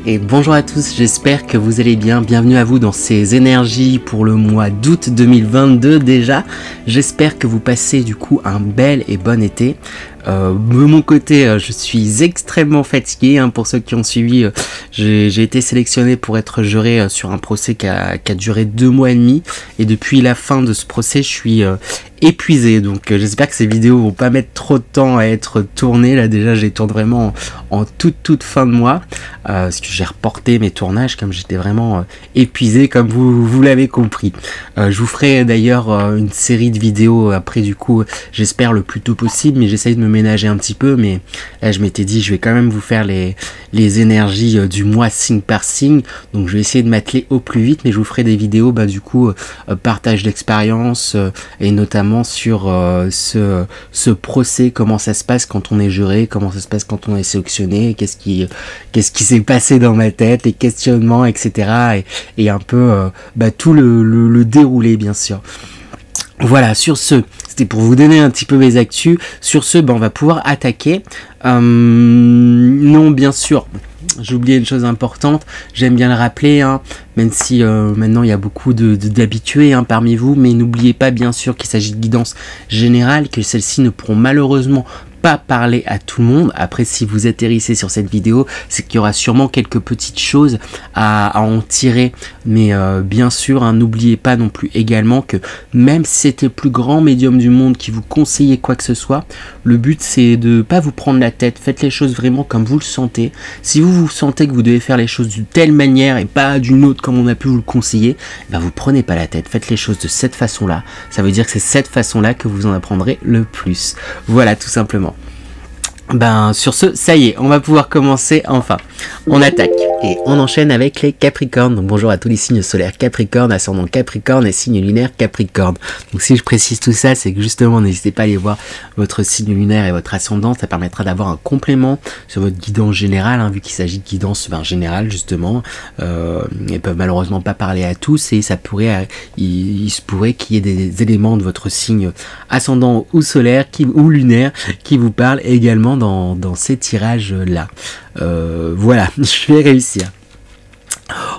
Et bonjour à tous, j'espère que vous allez bien. Bienvenue à vous dans ces énergies pour le mois d'août 2022 déjà. J'espère que vous passez du coup un bel et bon été. De mon côté, je suis extrêmement fatigué. Pour ceux qui ont suivi, j'ai été sélectionné pour être juré sur un procès qui a duré 2 mois et demi. Et depuis la fin de ce procès, je suis épuisé. Donc j'espère que ces vidéos vont pas mettre trop de temps à être tournées. Là déjà, je les tourne vraiment en toute fin de mois. Parce que j'ai reporté mes tournages comme j'étais vraiment épuisé, comme vous l'avez compris. Je vous ferai d'ailleurs une série de vidéos après, du coup, j'espère le plus tôt possible, mais j'essaye de me ménager un petit peu. Mais là, je m'étais dit, je vais quand même vous faire les énergies du mois signe par signe. Donc je vais essayer de m'atteler au plus vite, mais je vous ferai des vidéos, du coup, partage d'expérience et notamment sur ce procès, comment ça se passe quand on est juré, comment ça se passe quand on est sélectionné, qu'est-ce qui s'est passé dans ma tête, les questionnements, etc. Et un peu tout le déroulé, bien sûr. Voilà, sur ce, c'était pour vous donner un petit peu mes actus. Sur ce, on va pouvoir attaquer. Non, bien sûr, j'ai oublié une chose importante, j'aime bien le rappeler, même si maintenant il y a beaucoup d'habitués parmi vous, mais n'oubliez pas bien sûr qu'il s'agit de guidance générale, que celles-ci ne pourront malheureusement pas parler à tout le monde. Après, si vous atterrissez sur cette vidéo, c'est qu'il y aura sûrement quelques petites choses à en tirer, mais bien sûr, n'oubliez pas non plus également que même si c'était le plus grand médium du monde qui vous conseillait quoi que ce soit, le but c'est de pas vous prendre la tête, faites les choses vraiment comme vous le sentez. Si vous sentez que vous devez faire les choses d'une telle manière et pas d'une autre comme on a pu vous le conseiller, vous prenez pas la tête, faites les choses de cette façon-là. Ça veut dire que c'est cette façon-là que vous en apprendrez le plus. Voilà, tout simplement. Sur ce, ça y est, on va pouvoir commencer enfin. On attaque et on enchaîne avec les Capricornes. Donc bonjour à tous les signes solaires Capricorne, ascendant Capricorne et signe lunaire Capricorne. Donc si je précise tout ça, c'est que justement n'hésitez pas à aller voir votre signe lunaire et votre ascendant, ça permettra d'avoir un complément sur votre guidance générale, vu qu'il s'agit de guidance générale justement. Ils peuvent malheureusement pas parler à tous et ça pourrait, il se pourrait qu'il y ait des éléments de votre signe ascendant ou solaire ou lunaire qui vous parlent également dans ces tirages là. Voilà, je vais réussir.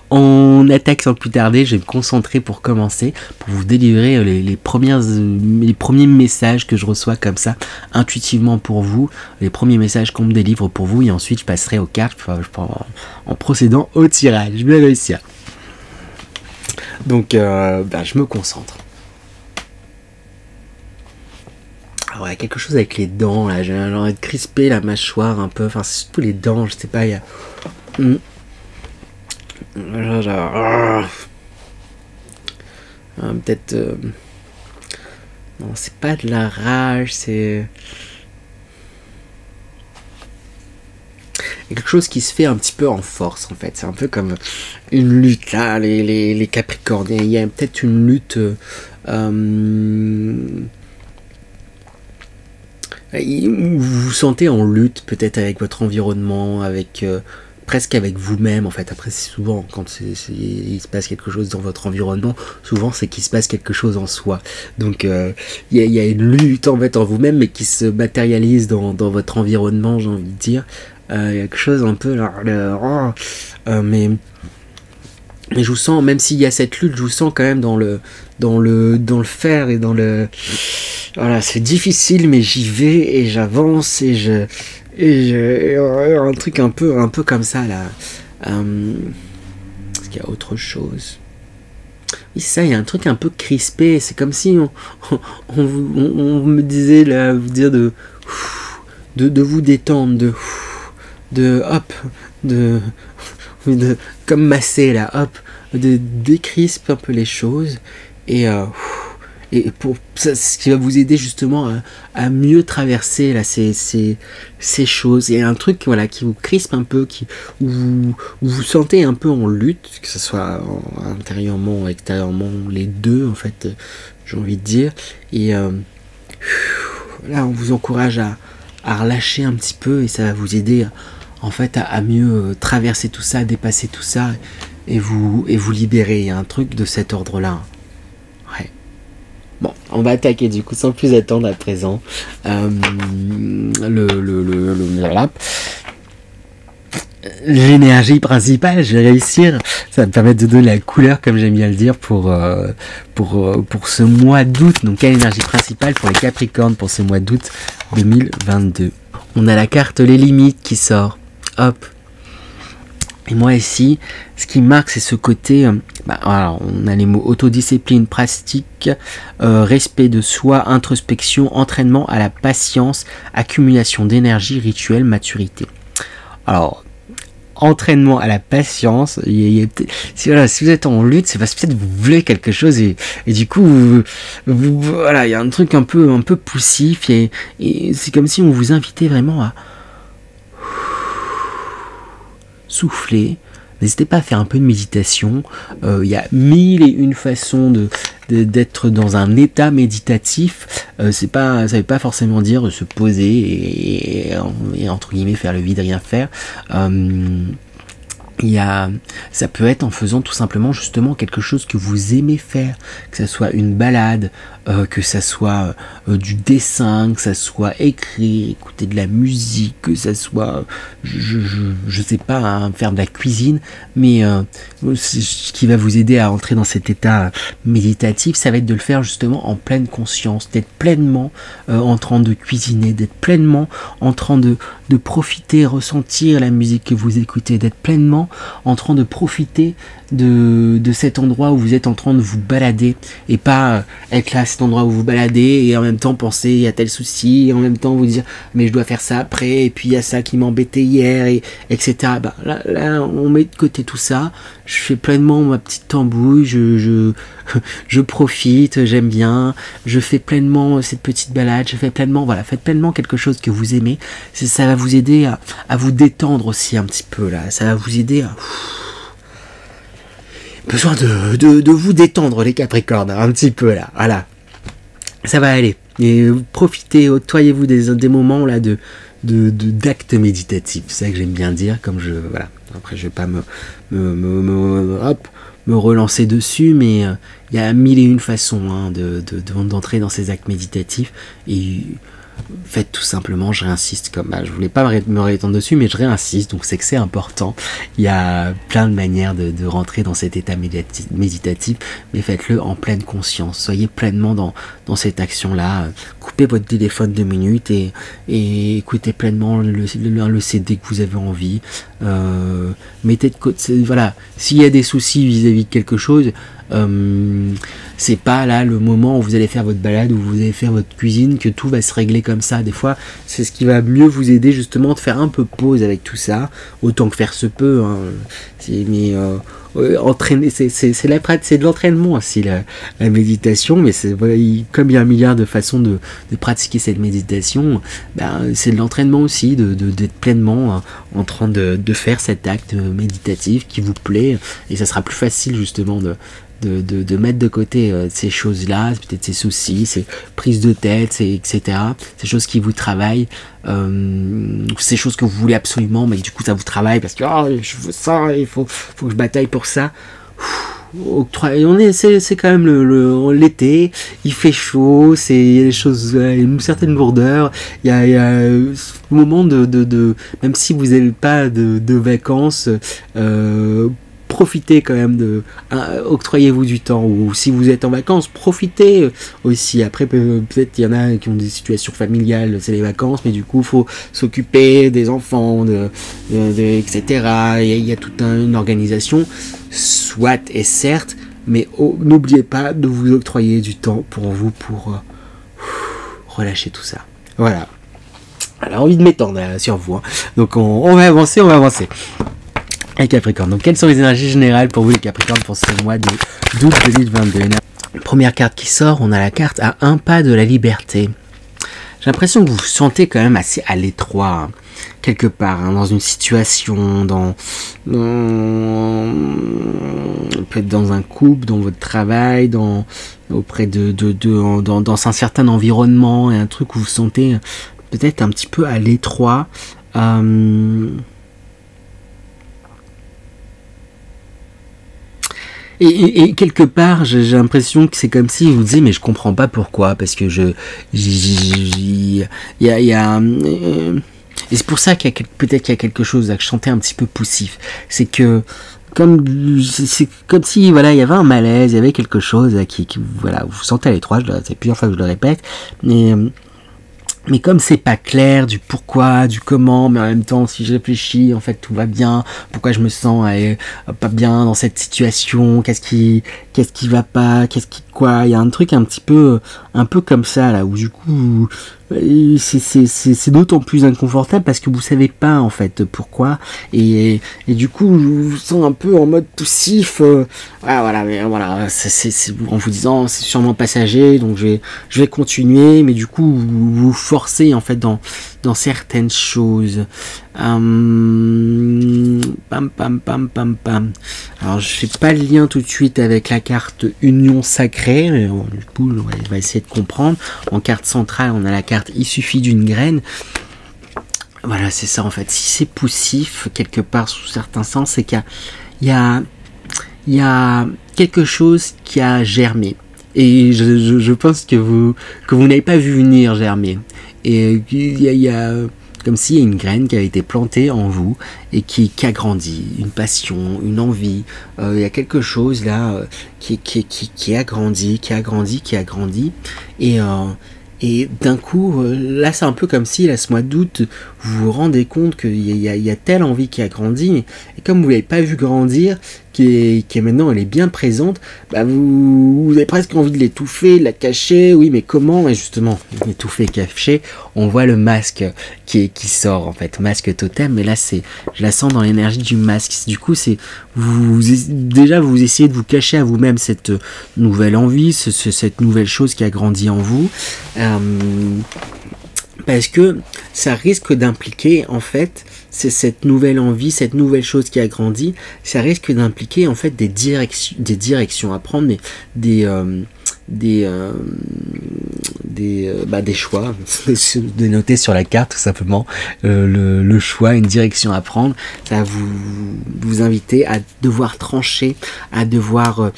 On attaque sans plus tarder, je vais me concentrer pour commencer, pour vous délivrer les premiers messages que je reçois comme ça, intuitivement pour vous, les premiers messages qu'on me délivre pour vous, et ensuite je passerai aux cartes en procédant au tirage. Je vais réussir. Donc, je me concentre. Alors, il y a quelque chose avec les dents, là, j'ai envie de crisper la mâchoire un peu, c'est surtout les dents, je sais pas, il y a... peut-être... Non, c'est pas de la rage, c'est... Il y a quelque chose qui se fait un petit peu en force, en fait, c'est un peu comme une lutte, là, les Capricornes, il y a peut-être une lutte... vous vous sentez en lutte peut-être avec votre environnement, avec presque avec vous-même en fait. Après c'est souvent quand il se passe quelque chose dans votre environnement, souvent c'est qu'il se passe quelque chose en soi. Donc il y a une lutte en fait en vous-même, mais qui se matérialise dans votre environnement, j'ai envie de dire. Il y a quelque chose un peu mais je vous sens, même s'il y a cette lutte, je vous sens quand même dans le faire et dans le... Voilà, c'est difficile, mais j'y vais et j'avance et un truc un peu comme ça là. Est-ce qu'il y a autre chose? Oui, ça, il y a un truc un peu crispé. C'est comme si on me disait là, vous dire de vous détendre, comme masser là, hop, de décrisper un peu les choses et pour ça, ce qui va vous aider justement à mieux traverser là ces choses. Il y a un truc voilà qui vous crispe un peu, où vous vous sentez un peu en lutte, que ce soit intérieurement ou extérieurement, les deux en fait, j'ai envie de dire. Et là on vous encourage à relâcher un petit peu et ça va vous aider en fait à mieux traverser tout ça, à dépasser tout ça et vous libérer. Il y a un truc de cet ordre là. Ouais. Bon, on va attaquer du coup sans plus attendre à présent. l'énergie principale, je vais réussir. Ça va me permettre de donner la couleur, comme j'aime bien le dire, pour ce mois d'août. Donc, quelle énergie principale pour les Capricornes pour ce mois d'août 2022? On a la carte Les Limites qui sort. Hop. Et moi ici, ce qui marque, c'est ce côté, alors on a les mots autodiscipline, pratique, respect de soi, introspection, entraînement à la patience, accumulation d'énergie, rituel, maturité. Alors, entraînement à la patience, si vous êtes en lutte, c'est parce que peut-être vous voulez quelque chose et du coup, voilà, il y a un truc un peu poussif et c'est comme si on vous invitait vraiment à souffler. N'hésitez pas à faire un peu de méditation. Il y a 1001 façons d'être dans un état méditatif. Ça veut pas forcément dire se poser et entre guillemets faire le vide, rien faire. Ça peut être en faisant tout simplement justement quelque chose que vous aimez faire, que ça soit une balade, que ça soit du dessin, que ça soit écrire, écouter de la musique, que ça soit, je sais pas, hein, faire de la cuisine, mais ce qui va vous aider à entrer dans cet état méditatif, ça va être de le faire justement en pleine conscience, d'être pleinement en train de cuisiner, d'être pleinement en train de profiter, ressentir la musique que vous écoutez, d'être pleinement en train de profiter de cet endroit où vous êtes en train de vous balader et pas être là à cet endroit où vous baladez et en même temps penser à tel souci et en même temps vous dire mais je dois faire ça après et puis il y a ça qui m'embêtait hier et etc. Là on met de côté tout ça, je fais pleinement ma petite tambouille, je profite, j'aime bien, je fais pleinement cette petite balade, je fais pleinement, voilà, faites pleinement quelque chose que vous aimez, ça va vous aider à vous détendre aussi un petit peu là, ça va vous aider à besoin de vous détendre les Capricornes, un petit peu là, voilà. Ça va aller. Et profitez, octroyez-vous des moments là d'actes méditatifs. C'est ça que j'aime bien dire, comme voilà. Après je vais pas me relancer dessus, mais il y a 1001 façons hein, d'entrer dans ces actes méditatifs et faites tout simplement, je réinsiste, je voulais pas me réétendre dessus, mais je réinsiste, donc c'est que c'est important. Il y a plein de manières de rentrer dans cet état méditatif, mais faites-le en pleine conscience, soyez pleinement dans cette action-là, coupez votre téléphone 2 minutes et écoutez pleinement le CD que vous avez envie, mettez de côté, voilà, s'il y a des soucis vis-à-vis de quelque chose, c'est pas là le moment où vous allez faire votre balade, où vous allez faire votre cuisine, que tout va se régler comme ça. Des fois, c'est ce qui va mieux vous aider justement de faire un peu pause avec tout ça, autant que faire se peut. Hein. Entraîner, c'est de l'entraînement aussi la méditation, mais voilà, comme il y a un milliard de façons de pratiquer cette méditation, c'est de l'entraînement aussi, d'être pleinement en train de faire cet acte méditatif qui vous plaît, et ça sera plus facile justement de mettre de côté ces choses-là, peut-être ces soucis, ces prises de tête, etc. Ces choses qui vous travaillent, ces choses que vous voulez absolument, mais du coup ça vous travaille parce que je veux ça, il faut que je bataille pour ça. C'est quand même l'été, il fait chaud, il y a des choses, une certaine lourdeur, il y a ce moment même si vous n'avez pas de vacances, profitez quand même octroyez-vous du temps, ou si vous êtes en vacances, profitez aussi. Après peut-être il y en a qui ont des situations familiales, c'est les vacances, mais du coup il faut s'occuper des enfants, etc. Il y a toute une organisation, soit et certes, mais n'oubliez pas de vous octroyer du temps pour vous, pour relâcher tout ça. Voilà. Alors envie de m'étendre sur vous, hein. Donc on va avancer. Et Capricorne. Donc quelles sont les énergies générales pour vous les Capricornes pour ce mois d'août 2022? Première carte qui sort, on a la carte à un pas de la liberté. J'ai l'impression que vous vous sentez quand même assez à l'étroit, hein, quelque part, hein, dans une situation, peut-être dans un couple, dans votre travail, dans un certain environnement, et un truc où vous vous sentez peut-être un petit peu à l'étroit. Et quelque part, j'ai l'impression que c'est comme si vous disiez mais je comprends pas pourquoi, parce que Et c'est pour ça qu'il y a peut-être qu'il y a quelque chose à chanter un petit peu poussif. C'est que c'est comme si voilà il y avait un malaise, il y avait quelque chose qui voilà, vous sentez à l'étroit, c'est plusieurs fois que je le répète, mais comme c'est pas clair du pourquoi, du comment, mais en même temps si je réfléchis, en fait tout va bien, pourquoi je me sens pas bien dans cette situation, qu'est-ce qui va pas, quoi, il y a un truc un peu comme ça là, où du coup c'est d'autant plus inconfortable parce que vous savez pas en fait pourquoi, et du coup je vous sens un peu en mode poussif, voilà, mais voilà, c'est en vous disant c'est sûrement passager, donc je vais continuer, mais du coup vous forcez en fait dans certaines choses. Pam pam pam pam pam. Alors je fais pas le lien tout de suite avec la carte Union Sacrée, mais bon, du coup on va essayer de comprendre. En carte centrale on a la carte Il suffit d'une graine. Voilà, c'est ça en fait. Si c'est poussif quelque part sous certains sens, c'est qu'il y a quelque chose qui a germé. Et je pense que vous n'avez pas vu venir germer. Et il y a comme s'il y a une graine qui a été plantée en vous et qui a grandi, une passion, une envie. Il y a quelque chose là qui a grandi. Et d'un coup, là c'est un peu comme si, là ce mois d'août, vous vous rendez compte qu'il y a telle envie qui a grandi, et comme vous ne l'avez pas vu grandir, qui est maintenant elle est bien présente, bah vous avez presque envie de l'étouffer, de la cacher, oui mais comment? Et justement, étouffer, cacher, on voit le masque qui sort en fait, masque totem, mais là je la sens dans l'énergie du masque, du coup c'est, déjà vous essayez de vous cacher à vous-même cette nouvelle envie, cette nouvelle chose qui a grandi en vous, parce que ça risque d'impliquer en fait, c'est cette nouvelle envie, cette nouvelle chose qui a grandi, ça risque d'impliquer en fait des directions à prendre, des choix, de noter sur la carte tout simplement le choix, une direction à prendre. Ça va vous inviter à devoir trancher, à devoir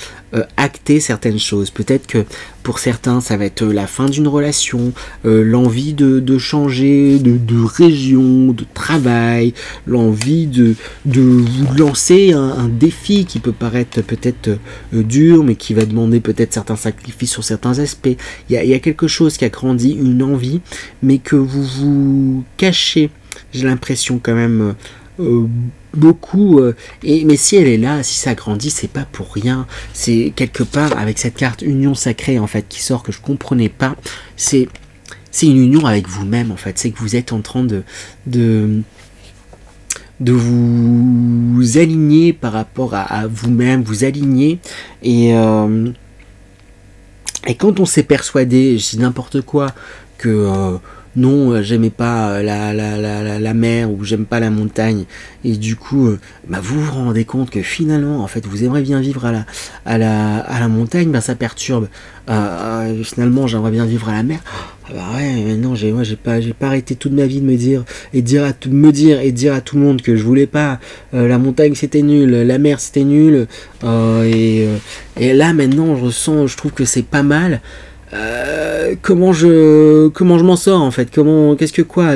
acter certaines choses. Peut-être que pour certains ça va être la fin d'une relation, l'envie de changer de région, de travail, l'envie de vous lancer un défi qui peut paraître peut-être dur, mais qui va demander peut-être certains sacrifices sur certains aspects. Il y a quelque chose qui a grandi, une envie, mais que vous cachez, j'ai l'impression quand même beaucoup, mais si elle est là, si ça grandit, c'est pas pour rien, c'est quelque part avec cette carte Union Sacrée en fait qui sort, que je comprenais pas, c'est une union avec vous-même en fait, c'est que vous êtes en train de vous aligner par rapport à vous-même, vous aligner, et quand on s'est persuadé, je dis n'importe quoi, que non, j'aimais pas la mer, ou j'aime pas la montagne, et du coup vous vous rendez compte que finalement en fait vous aimeriez bien vivre à la montagne, ça perturbe, finalement j'aimerais bien vivre à la mer, ouais, mais non, j'ai pas arrêté toute ma vie de me dire et dire à tout le monde que je voulais pas, la montagne c'était nul, la mer c'était nul, et là maintenant je trouve que c'est pas mal. Comment je m'en sors en fait,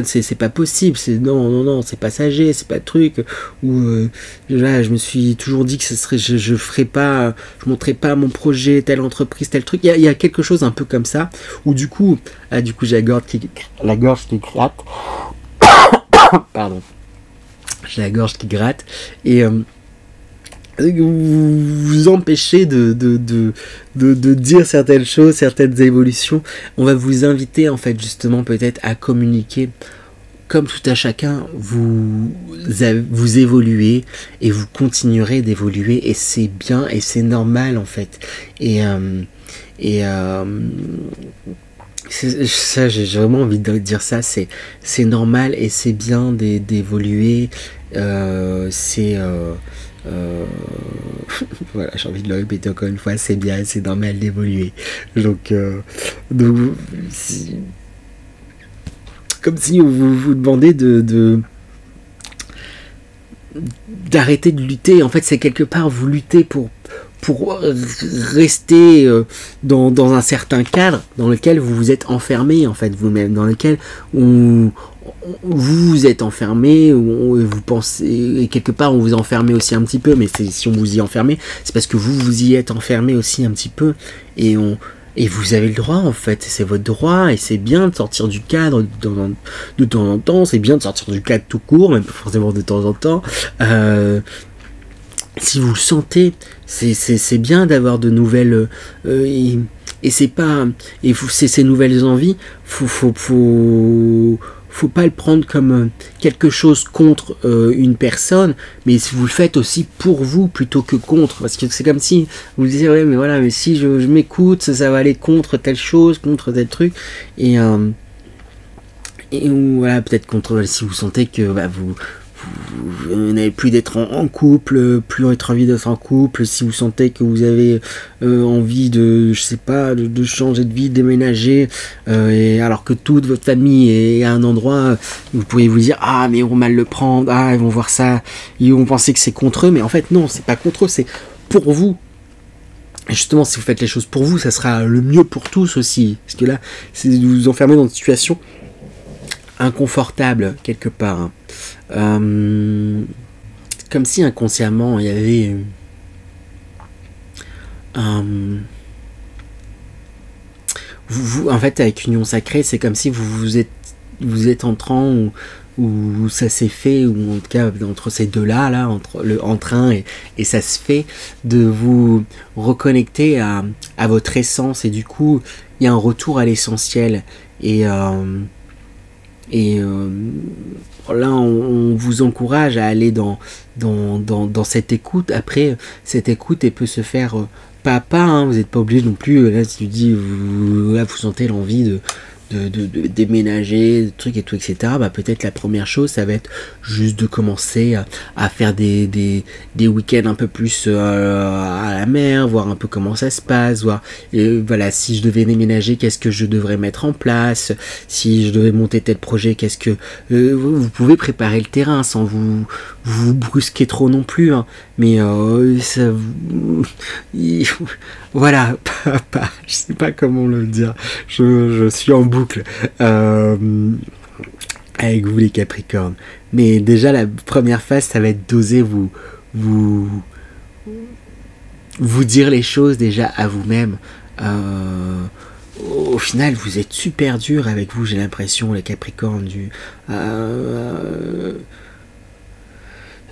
c'est pas possible, non, c'est passager, c'est pas le truc où là je me suis toujours dit que ce serait, je montrerai pas mon projet, telle entreprise, tel truc, il y a quelque chose un peu comme ça, où du coup j'ai la gorge qui gratte pardon, j'ai la gorge qui gratte, et vous empêchez de dire certaines choses, certaines évolutions. On va vous inviter en fait justement peut-être à communiquer. Comme tout à chacun, vous évoluez et vous continuerez d'évoluer, et c'est bien et c'est normal en fait. Ça, j'ai vraiment envie de dire ça, c'est normal et c'est bien d'évoluer. Voilà, j'ai envie de le répéter encore une fois, c'est bien, c'est normal d'évoluer. Donc comme si on vous demandait d'arrêter de lutter. En fait, c'est quelque part vous luttez pour rester dans un certain cadre dans lequel vous vous êtes enfermé en fait vous-même, dans lequel vous êtes enfermé, vous pensez, et quelque part on vous a enfermé aussi un petit peu, mais si on vous y enfermez, c'est parce que vous y êtes enfermé aussi un petit peu, et vous avez le droit en fait, c'est votre droit, et c'est bien de sortir du cadre de temps en temps, c'est bien de sortir du cadre tout court, même pas forcément de temps en temps, si vous le sentez, c'est bien d'avoir de nouvelles, et c'est pas, et c'est ces nouvelles envies, faut pas le prendre comme quelque chose contre une personne, mais vous le faites aussi pour vous plutôt que contre, parce que c'est comme si vous disiez ouais mais voilà, mais si je m'écoute, ça va aller contre telle chose, contre tel truc, et voilà, peut-être contre, si vous sentez que vous n'avez plus d'être en couple, plus être envie d'être en couple, si vous sentez que vous avez envie de, je sais pas, de changer de vie, de déménager, et alors que toute votre famille est à un endroit, vous pourriez vous dire ah mais ils vont mal le prendre, ah ils vont voir ça, ils vont penser que c'est contre eux, mais en fait non, c'est pas contre eux, c'est pour vous. Et justement, si vous faites les choses pour vous, ça sera le mieux pour tous aussi, parce que là, c'est de vous enfermer dans une situation inconfortable quelque part. Comme si inconsciemment il y avait en fait avec Union Sacrée, c'est comme si vous êtes en train où ça s'est fait, ou en tout cas entre ces deux-là, entre un et ça se fait, de vous reconnecter à votre essence, et du coup il y a un retour à l'essentiel, et là, on vous encourage à aller dans cette écoute. Après, cette écoute, elle peut se faire pas à pas, hein. Vous n'êtes pas obligé non plus, là, si tu dis, vous sentez l'envie de déménager, de trucs et tout, etc. Peut-être la première chose, ça va être juste de commencer à faire des week-ends un peu plus à la mer, voir un peu comment ça se passe, voir voilà, si je devais déménager, qu'est-ce que je devrais mettre en place, si je devais monter tel projet, qu'est-ce que vous pouvez préparer le terrain sans vous brusquer trop non plus, hein. Mais ça voilà, je sais pas comment le dire, je suis en boucle avec vous les Capricornes, mais déjà la première phase, ça va être d'oser vous dire les choses déjà à vous-même. Au final, vous êtes super dur avec vous, j'ai l'impression, les Capricornes,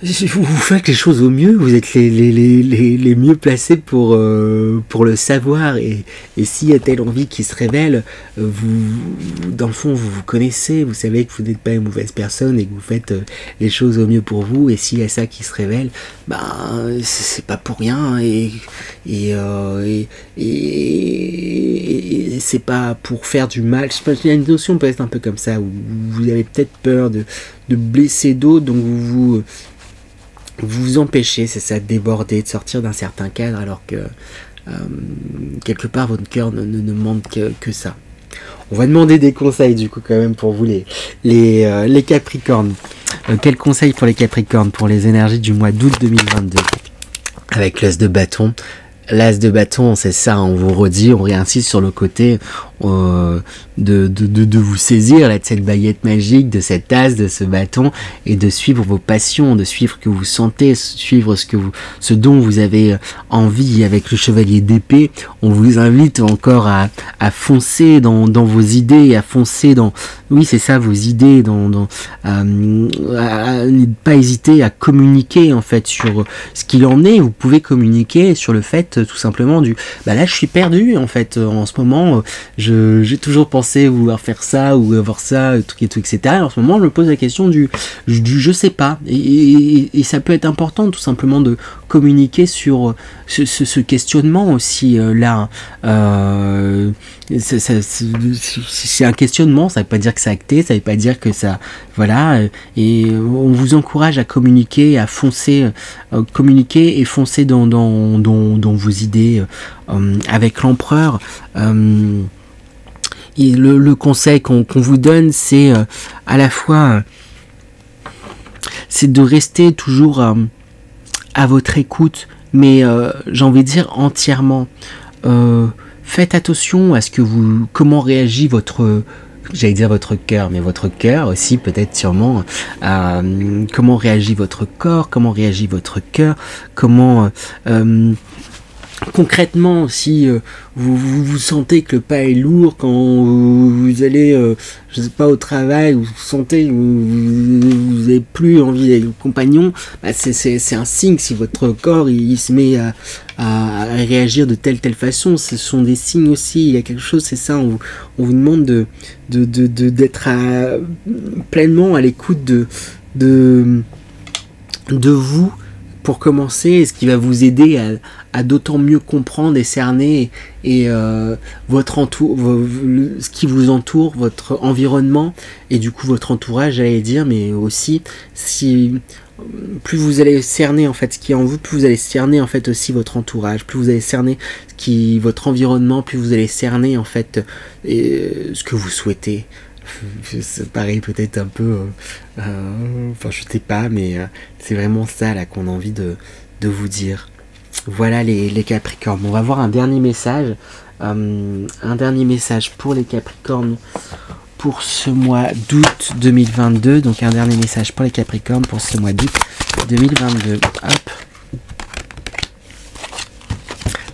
vous faites les choses au mieux, vous êtes les mieux placés pour le savoir, et s'il y a telle envie qui se révèle, dans le fond, vous connaissez, vous savez que vous n'êtes pas une mauvaise personne et que vous faites les choses au mieux pour vous, et s'il y a ça qui se révèle, c'est pas pour rien, et c'est pas pour faire du mal. Je pense qu'il y a une notion peut-être un peu comme ça, où vous avez peut-être peur de blesser d'autres, donc vous empêchez, c'est ça, de déborder, de sortir d'un certain cadre, alors que quelque part votre cœur ne demande que ça. On va demander des conseils du coup quand même pour vous les Capricornes. Quel conseil pour les Capricornes pour les énergies du mois d'août 2022 avec l'as de bâton? L'as de bâton, c'est ça, on vous redit, on réinsiste sur le côté de vous saisir là, de cette baguette magique, de cet as, de ce bâton, et de suivre vos passions, de suivre ce que vous sentez, suivre ce dont vous avez envie. Avec le chevalier d'épée, on vous invite encore à foncer dans vos idées, à foncer dans, oui c'est ça, vos idées, à ne pas hésiter à communiquer en fait sur ce qu'il en est. Vous pouvez communiquer sur le fait tout simplement là je suis perdu en fait en ce moment, j'ai toujours pensé vouloir faire ça ou avoir ça, tout et tout, etc. Et en ce moment je me pose la question du je sais pas, et ça peut être important tout simplement de communiquer sur ce questionnement aussi là. C'est un questionnement, ça veut pas dire que c'est acté, ça veut pas dire que ça, voilà, et on vous encourage à communiquer, à foncer, communiquer et foncer dans vos idées avec l'empereur. Et le conseil qu'on vous donne, c'est à la fois c'est de rester toujours à votre écoute, mais j'ai envie de dire entièrement. Faites attention à comment réagit votre j'allais dire votre cœur, mais votre cœur aussi peut-être sûrement, comment réagit votre corps, comment réagit votre cœur, comment concrètement, si vous sentez que le pas est lourd quand vous allez, je sais pas, au travail, vous sentez que vous n'avez plus envie d'être compagnon, bah c'est un signe. Si votre corps il se met à réagir de telle façon, ce sont des signes aussi. Il y a quelque chose, c'est ça. On vous demande d'être pleinement à l'écoute de vous. Pour commencer, ce qui va vous aider à d'autant mieux comprendre et cerner et ce qui vous entoure, votre environnement et du coup votre entourage, j'allais dire, mais aussi si plus vous allez cerner en fait ce qui est en vous, plus vous allez cerner en fait aussi votre entourage, plus vous allez cerner votre environnement, plus vous allez cerner en fait ce que vous souhaitez. Ça paraît peut-être un peu enfin je sais pas, mais c'est vraiment ça là qu'on a envie de vous dire. Voilà les Capricornes. On va voir un dernier message pour les Capricornes pour ce mois d'août 2022. Donc un dernier message pour les Capricornes pour ce mois d'août 2022. Hop.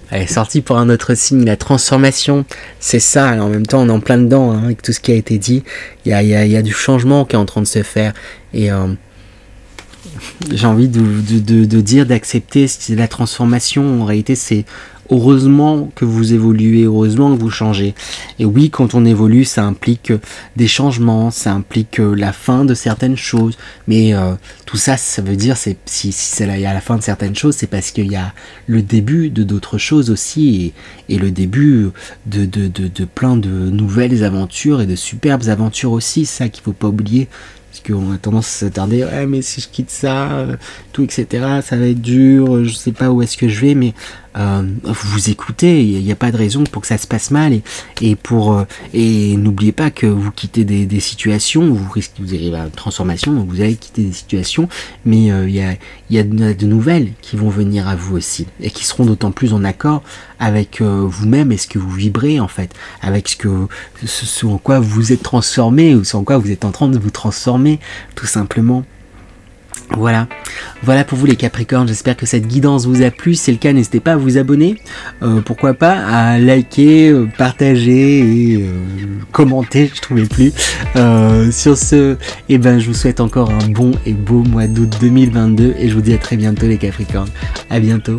Elle est sortie pour un autre signe, la transformation, c'est ça. Alors en même temps, on est en plein dedans, hein, avec tout ce qui a été dit. Il y a du changement qui est en train de se faire. Et j'ai envie de dire, d'accepter la transformation. En réalité, c'est heureusement que vous évoluez, heureusement que vous changez. Et oui, quand on évolue, ça implique des changements, ça implique la fin de certaines choses. Mais tout ça, ça veut dire, si c'est à la fin de certaines choses, c'est parce qu'il y a le début de d'autres choses aussi, et le début de plein de nouvelles aventures et de superbes aventures aussi, ça qu'il faut pas oublier. Parce qu'on a tendance à s'attarder, ouais, mais si je quitte ça, tout, etc., ça va être dur, je sais pas où est-ce que je vais, mais vous écoutez, il n'y a pas de raison pour que ça se passe mal, et n'oubliez pas que vous quittez des situations, vous arrivez à une transformation, donc vous allez quitter des situations, mais il y a de nouvelles qui vont venir à vous aussi, et qui seront d'autant plus en accord avec vous-même et ce que vous vibrez en fait, avec ce en quoi vous êtes transformé, ou ce en quoi vous êtes en train de vous transformer, tout simplement. Voilà pour vous les Capricornes, j'espère que cette guidance vous a plu. Si c'est le cas, n'hésitez pas à vous abonner, pourquoi pas à liker, partager et commenter, je trouvais plus. Sur ce, je vous souhaite encore un bon et beau mois d'août 2022 et je vous dis à très bientôt les Capricornes, à bientôt.